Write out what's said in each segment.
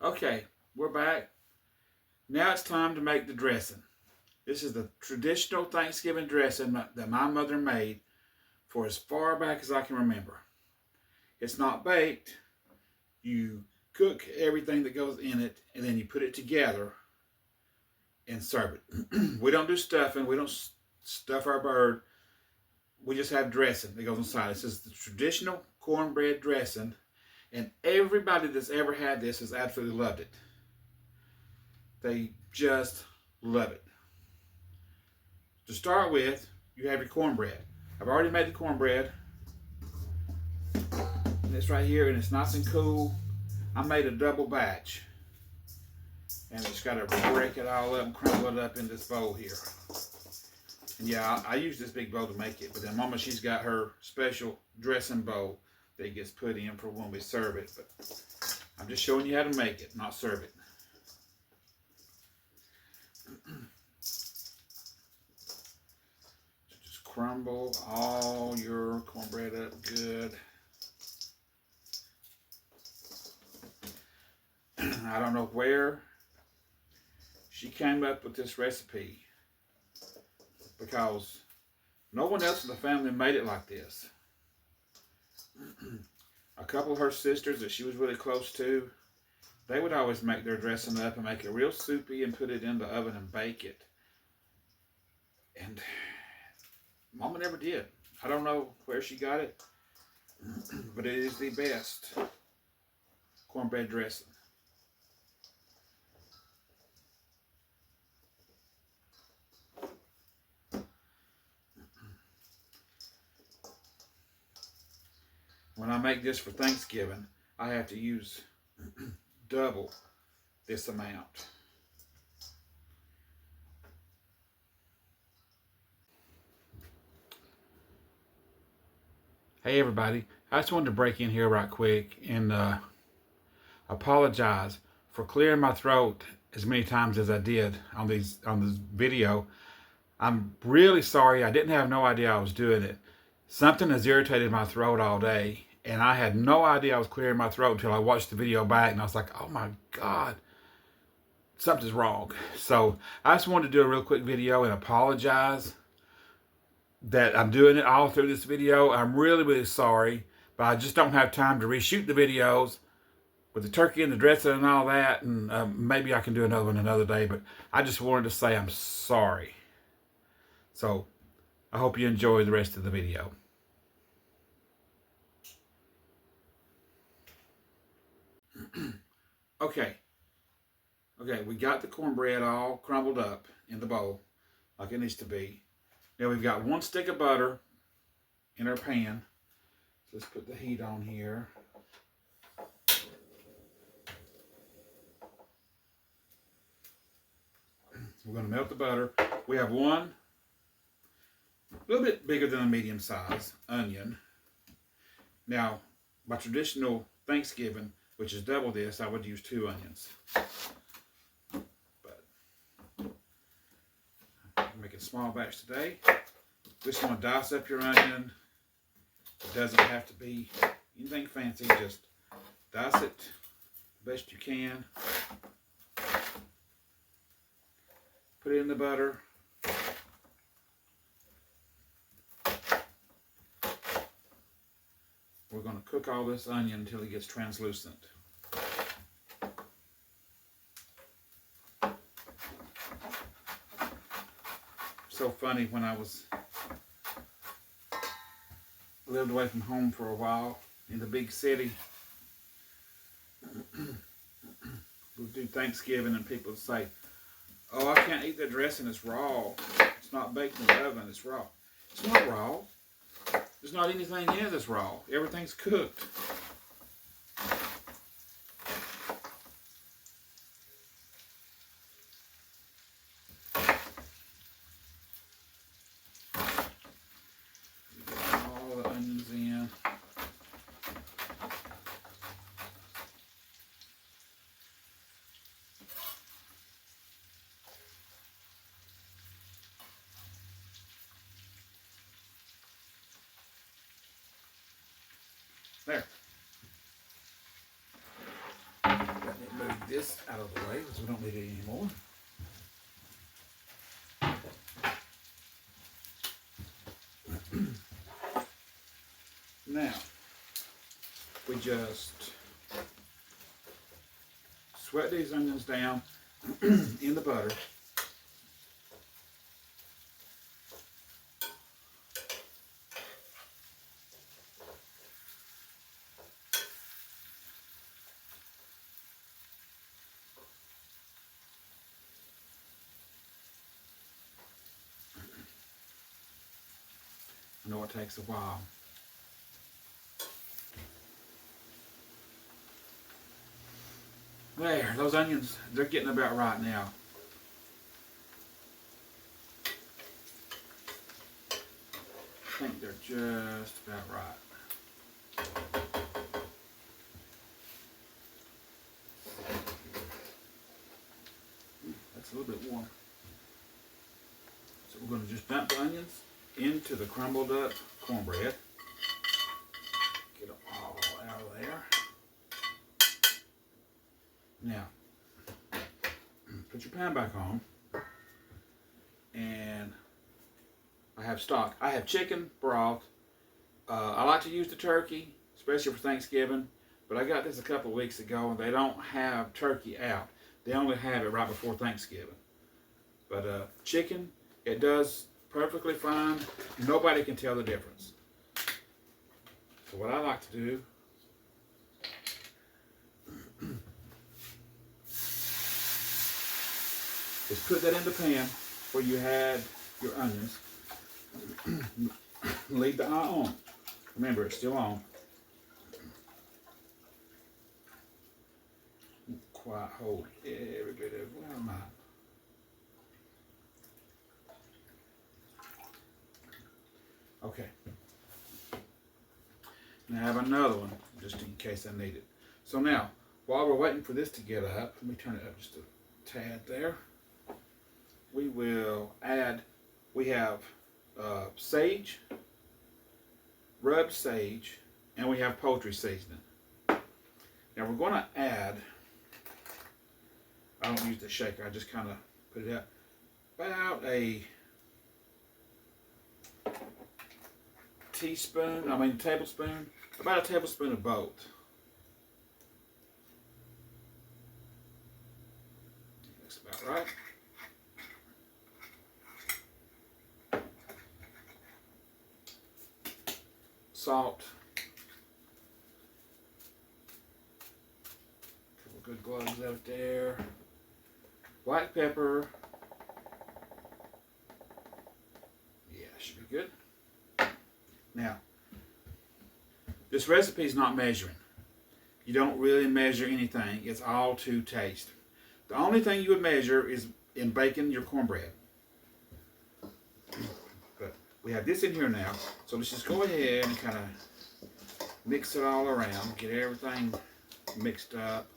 Okay, we're back. Now it's time to make the dressing. This is the traditional Thanksgiving dressing that my mother made for as far back as I can remember. It's not baked. You cook everything that goes in it, and then you put it together and serve it. We don't do stuffing. We don't stuff our bird. We just have dressing that goes inside. This is the traditional cornbread dressing, and everybody that's ever had this has absolutely loved it. They just love it. To start with, you have your cornbread. I've already made the cornbread. And it's right here, and it's nice and cool. I made a double batch. And I just got to break it all up and crumble it up in this bowl here. And yeah, I use this big bowl to make it, but then Mama, she's got her special dressing bowl that gets put in for when we serve it. But I'm just showing you how to make it, not serve it. Just crumble all your cornbread up good. I don't know where she came up with this recipe, because no one else in the family made it like this. A couple of her sisters that she was really close to, they would always make their dressing up and make it real soupy and put it in the oven and bake it. And Mama never did. I don't know where she got it, but it is the best cornbread dressing. When I make this for Thanksgiving, I have to use double this amount. Hey everybody, I just wanted to break in here right quick and apologize for clearing my throat as many times as I did on this video. I'm really sorry. I didn't have no idea I was doing it. Something has irritated my throat all day, and I had no idea I was clearing my throat until I watched the video back, and I was like, oh my God, something's wrong. So I just wanted to do a real quick video and apologize that I'm doing it all through this video. I'm really, really sorry, but I just don't have time to reshoot the videos with the turkey and the dressing and all that, and maybe I can do another one another day, but I just wanted to say I'm sorry. So I hope you enjoy the rest of the video. Okay, we got the cornbread all crumbled up in the bowl like it needs to be. Now we've got 1 stick of butter in our pan. So let's put the heat on here. We're going to melt the butter. We have one a little bit bigger than a medium size onion. Now, by traditional Thanksgiving, which is double this, I would use 2 onions. But I'm making a small batch today. Just want to dice up your onion. It doesn't have to be anything fancy. Just dice it the best you can. Put it in the butter. We're going to cook all this onion until it gets translucent. So funny, when I lived away from home for a while in the big city, we'd do Thanksgiving and people would say, oh, I can't eat that dressing, it's raw. It's not baked in the oven, it's raw. It's not raw. There's not anything in it that's raw. Everything's cooked. Get all the onions in. There. Move this out of the way because we don't need it anymore. Now, we just sweat these onions down in the butter. I know it takes a while. There, those onions, they're getting about right now. I think they're just about right. That's a little bit warm. So we're going to just dump the onions into the crumbled up cornbread. Get them all out of there. Now, put your pan back on. And I have stock. I have chicken broth. I like to use the turkey, especially for Thanksgiving. But I got this a couple of weeks ago, and they don't have turkey out. They only have it right before Thanksgiving. But chicken, it does perfectly fine. Nobody can tell the difference. So what I like to do is put that in the pan where you had your onions. Leave the eye on. Remember, it's still on. Quite hold every bit of it. Where am I? Okay. Now I have another one, just in case I need it. So now, while we're waiting for this to get up, let me turn it up just a tad there. We will add, we have sage, rubbed sage, and we have poultry seasoning. Now we're going to add, I don't use the shaker, I just kind of put it out, about a tablespoon, about a tablespoon of both. That's about right. Salt. A couple good gloves out there. Black pepper. Yeah, should be good. Now, this recipe is not measuring. You don't really measure anything. It's all to taste. The only thing you would measure is in baking your cornbread. But we have this in here now, so let's just go ahead and kind of mix it all around, get everything mixed up.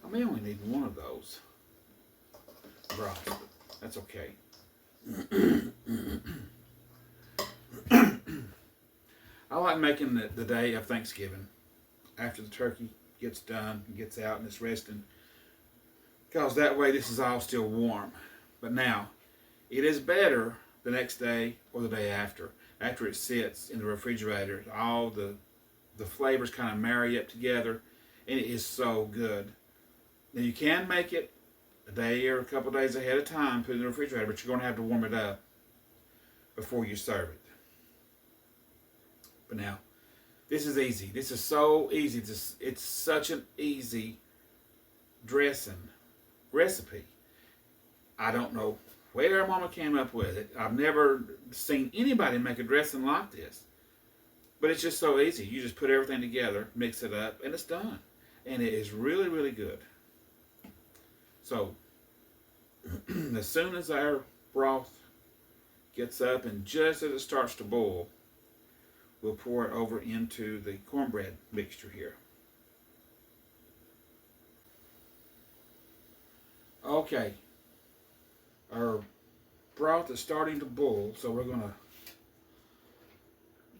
I may only need one of those broths, but that's okay. I like making the day of Thanksgiving after the turkey gets done and gets out and it's resting, because that way this is all still warm. But now, it is better the next day or the day after it sits in the refrigerator. All the flavors kind of marry up together, and it is so good. Now you can make it a day or a couple days ahead of time, put it in the refrigerator, but you're going to have to warm it up before you serve it. But now, this is easy. This is so easy. It's such an easy dressing recipe. I don't know where Mama came up with it. I've never seen anybody make a dressing like this. But it's just so easy. You just put everything together, mix it up, and it's done. And it is really, really good. So, as soon as our broth gets up and just as it starts to boil, we'll pour it over into the cornbread mixture here. Okay. Our broth is starting to boil, so we're going to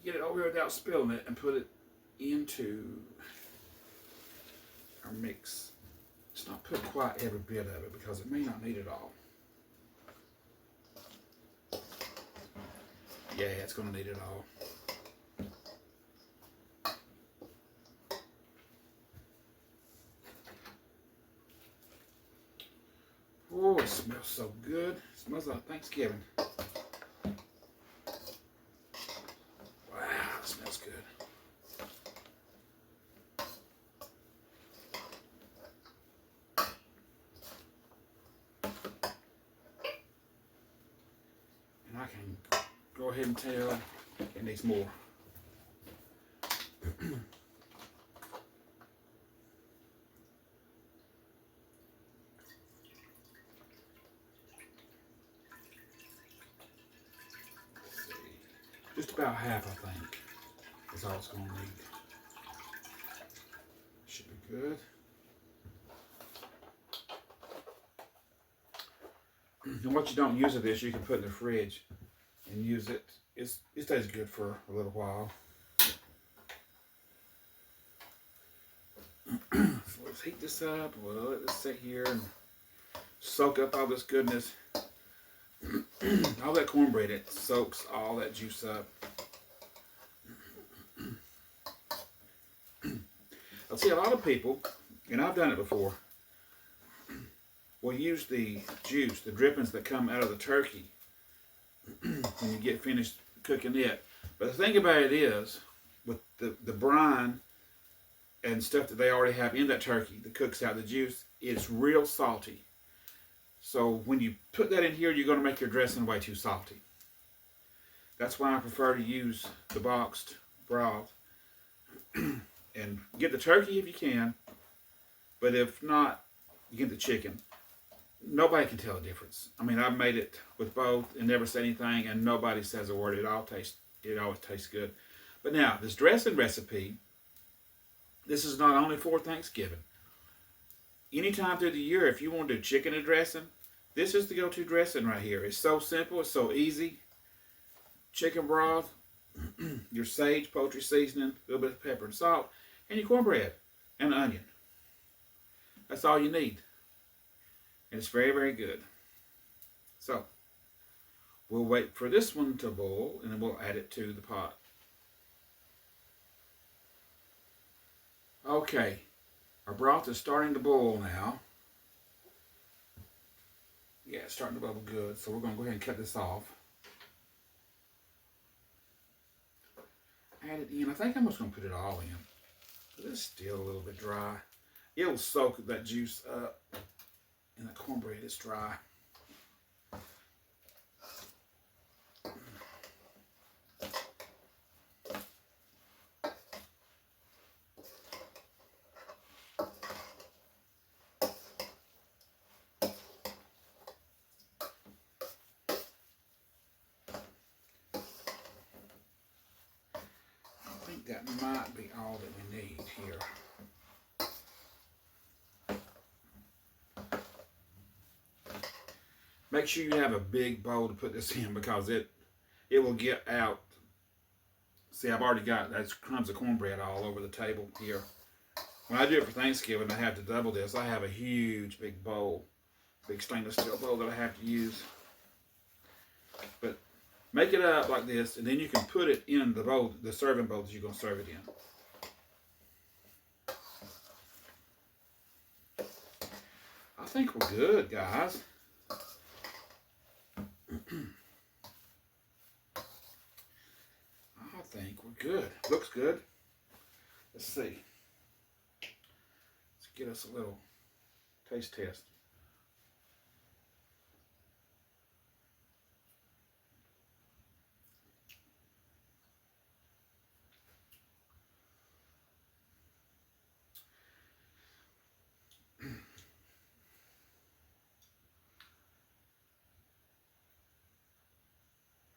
get it over here without spilling it and put it into our mix. Let's not put quite every bit of it because it may not need it all. Yeah, it's going to need it all. Oh, it smells so good. It smells like Thanksgiving. Wow, it smells good. And I can go ahead and tell it needs more. Just about half, I think, is all it's going to need. Should be good. And what you don't use of this, you can put in the fridge and use it. It stays good for a little while. So let's heat this up. We'll let this sit here and soak up all this goodness. All that cornbread, it soaks all that juice up. I see a lot of people, and I've done it before, will use the juice, the drippings that come out of the turkey when you get finished cooking it. But the thing about it is, with the brine and stuff that they already have in that turkey that cooks out the juice, it's real salty. So when you put that in here, you're going to make your dressing way too salty. That's why I prefer to use the boxed broth. And get the turkey if you can, but if not, you get the chicken. Nobody can tell the difference. I mean, I've made it with both and never said anything, and nobody says a word. It always tastes good. But now, this dressing recipe, this is not only for Thanksgiving. Anytime through the year, if you want to do chicken and dressing, this is the go-to dressing right here. It's so simple, it's so easy. Chicken broth, your sage, poultry seasoning, a little bit of pepper and salt, and your cornbread and an onion. That's all you need. And it's very, very good. So, we'll wait for this one to boil, and then we'll add it to the pot. Okay, our broth is starting to boil now. Yeah, it's starting to bubble good, so we're going to go ahead and cut this off. Add it in. I think I'm just going to put it all in. But it's still a little bit dry. It'll soak that juice up. And the cornbread is dry. I think that might be all that we need here. Make sure you have a big bowl to put this in because it will get out. See, I've already got those crumbs of cornbread all over the table here. When I do it for Thanksgiving, I have to double this. I have a huge big bowl, big stainless steel bowl that I have to use. But make it up like this, and then you can put it in the bowl, the serving bowl that you're going to serve it in. I think we're good, guys. I think we're good. Looks good. Let's see. Let's get us a little taste test.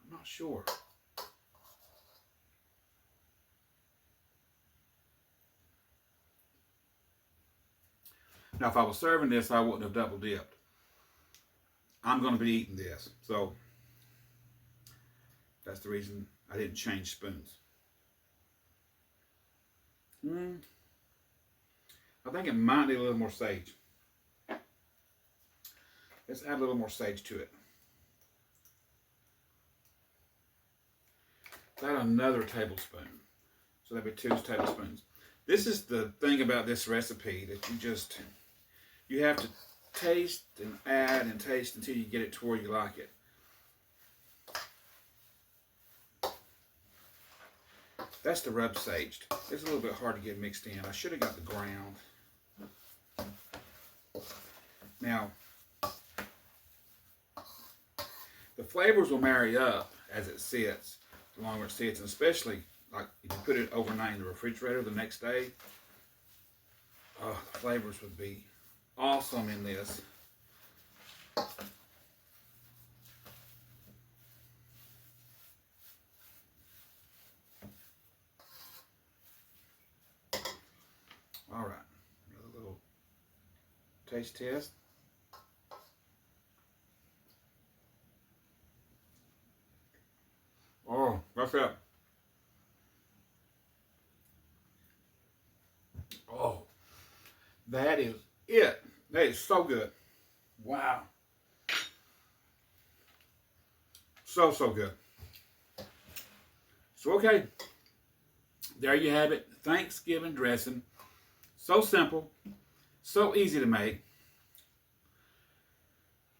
I'm not sure. Now, if I was serving this, I wouldn't have double dipped. I'm going to be eating this. So, That's the reason I didn't change spoons. I think it might need a little more sage. Let's add a little more sage to it. Add another tablespoon. So that'd be 2 tablespoons. This is the thing about this recipe, that you have to taste and add and taste until you get it to where you like it. That's the rub saged. It's a little bit hard to get mixed in. I should have got the ground. Now, the flavors will marry up as it sits, the longer it sits, and especially like if you put it overnight in the refrigerator the next day. Oh, the flavors would be awesome in this. All right, another little taste test. Oh, that's it. Oh, that is it. That is so good. Wow. So, so good. So, okay. There you have it. Thanksgiving dressing. So simple. So easy to make.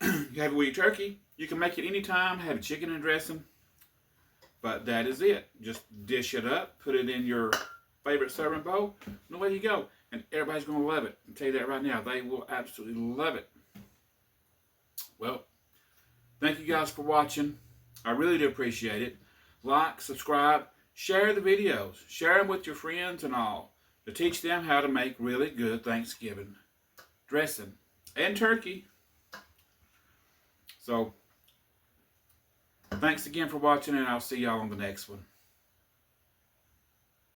You have it with your turkey. You can make it anytime. Have a chicken and dressing. But that is it. Just dish it up. Put it in your favorite serving bowl. And away you go. And everybody's going to love it. I'll tell you that right now. They will absolutely love it. Well, thank you guys for watching. I really do appreciate it. Like, subscribe, share the videos. Share them with your friends and all, to teach them how to make really good Thanksgiving dressing and turkey. So, thanks again for watching, and I'll see y'all on the next one.